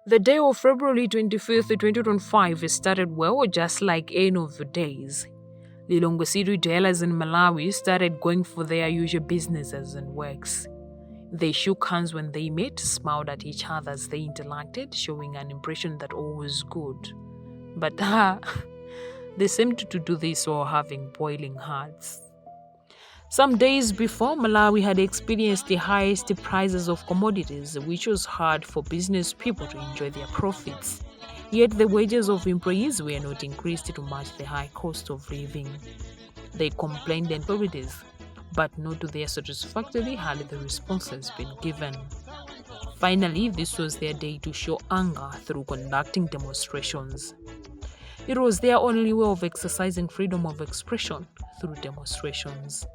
The day of February 25th, 2025 started well, just like any of the days. Lilongwe City dwellers in Malawi started going for their usual businesses and works. They shook hands when they met, smiled at each other as they interacted, showing an impression that all was good. But they seemed to do this while having boiling hearts. Some days before, Malawi had experienced the highest prices of commodities, which was hard for business people to enjoy their profits. Yet the wages of employees were not increased to match the high cost of living. They complained and authorities, but not to their satisfactory had the responses been given. Finally, this was their day to show anger through conducting demonstrations. It was their only way of exercising freedom of expression through demonstrations.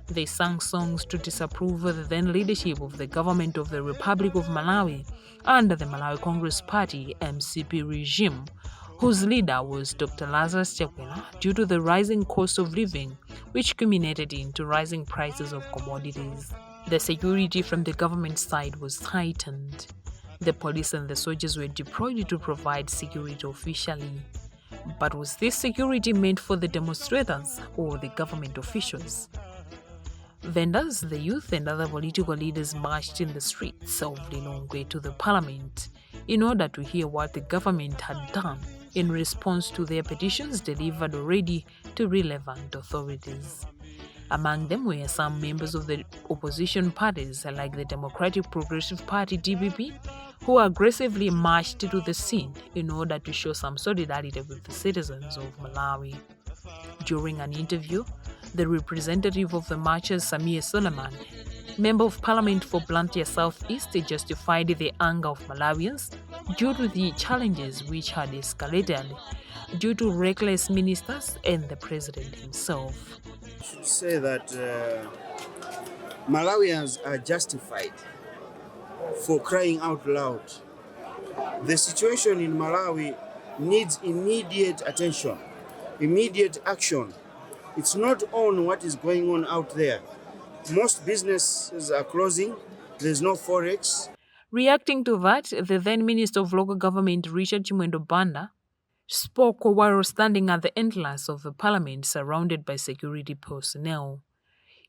They sang songs to disapprove of the then leadership of the government of the Republic of Malawi under the Malawi Congress Party MCP regime, whose leader was Dr. Lazarus Chakwera, due to the rising cost of living, which culminated into rising prices of commodities. The security from the government side was heightened. The police and the soldiers were deployed to provide security officially. But was this security meant for the demonstrators or the government officials? Vendors, the youth, and other political leaders marched in the streets of Lilongwe to the parliament in order to hear what the government had done in response to their petitions delivered already to relevant authorities. Among them were some members of the opposition parties like the Democratic Progressive Party DPP, who aggressively marched to the scene in order to show some solidarity with the citizens of Malawi. During an interview, the representative of the marchers, Samir Solomon, Member of Parliament for Blantyre South East, justified the anger of Malawians due to the challenges which had escalated due to reckless ministers and the president himself. I should say that Malawians are justified for crying out loud. The situation in Malawi needs immediate attention, immediate action. It's not on what is going on out there. Most businesses are closing. There's no forex. Reacting to that, the then Minister of Local Government, Richard Chimwendo Banda, spoke while standing at the entrance of the parliament surrounded by security personnel.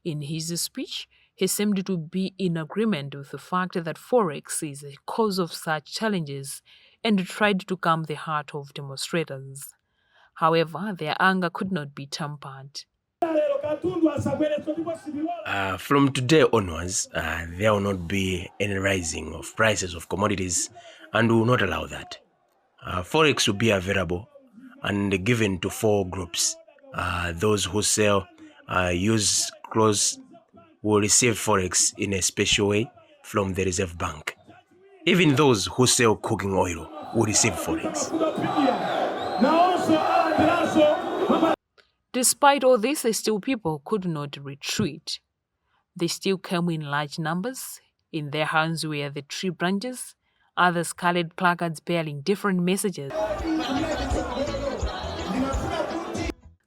In his speech, he seemed to be in agreement with the fact that forex is a cause of such challenges and tried to calm the heart of demonstrators. However, their anger could not be tempered. From today onwards, there will not be any rising of prices of commodities, and we will not allow that. Forex will be available and given to four groups. Those who sell used clothes will receive forex in a special way from the Reserve Bank. Even those who sell cooking oil will receive forex. Despite all this, still people could not retreat. They still came in large numbers. In their hands were the tree branches, others carried placards bearing different messages.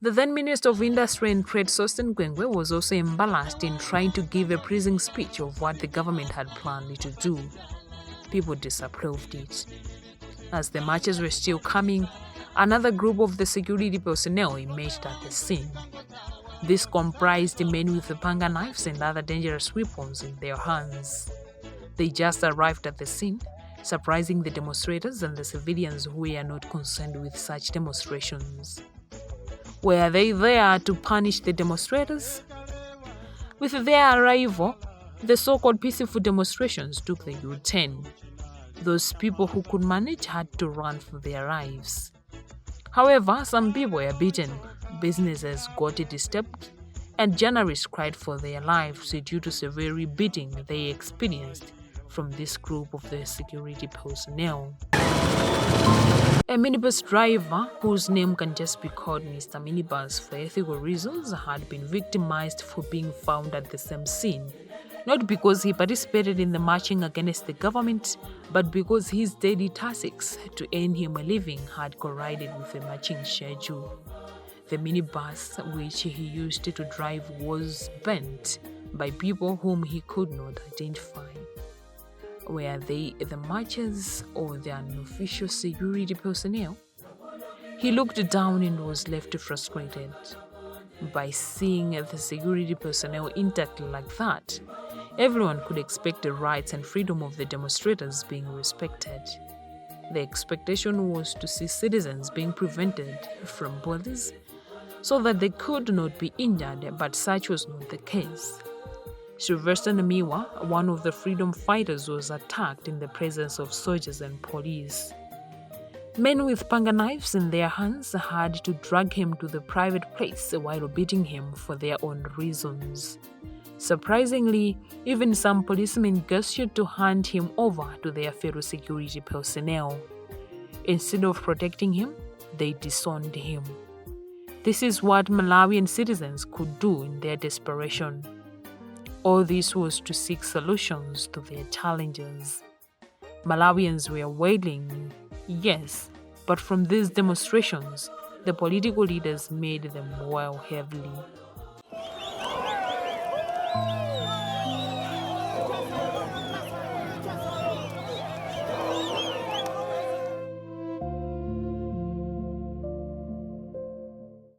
The then Minister of Industry and Trade, Sosten Gwengwe, was also embarrassed in trying to give a praising speech of what the government had planned to do. People disapproved it. As the marches were still coming, another group of the security personnel emerged at the scene. This comprised men with panga knives and other dangerous weapons in their hands. They just arrived at the scene, surprising the demonstrators and the civilians who were not concerned with such demonstrations. Were they there to punish the demonstrators? With their arrival, the so-called peaceful demonstrations took the U-turn. Those people who could manage had to run for their lives. However, some people were beaten, businesses got disturbed, and journalists cried for their lives due to severe beating they experienced from this group of the security personnel. A minibus driver, whose name can just be called Mr. Minibus for ethical reasons, had been victimized for being found at the same scene, not because he participated in the marching against the government, but because his daily tasks to earn him a living had collided with the marching schedule. The minibus which he used to drive was burnt by people whom he could not identify. Were they the marchers or the unofficial security personnel? He looked down and was left frustrated. By seeing the security personnel intact like that, everyone could expect the rights and freedom of the demonstrators being respected. The expectation was to see citizens being prevented from bullies so that they could not be injured, but such was not the case. Sylvester Namiwa, one of the freedom fighters, was attacked in the presence of soldiers and police. Men with panga knives in their hands had to drag him to the private place while beating him for their own reasons. Surprisingly, even some policemen gestured to hand him over to their fellow security personnel. Instead of protecting him, they disowned him. This is what Malawian citizens could do in their desperation. All this was to seek solutions to their challenges. Malawians were wailing, yes, but from these demonstrations, the political leaders made them wail heavily.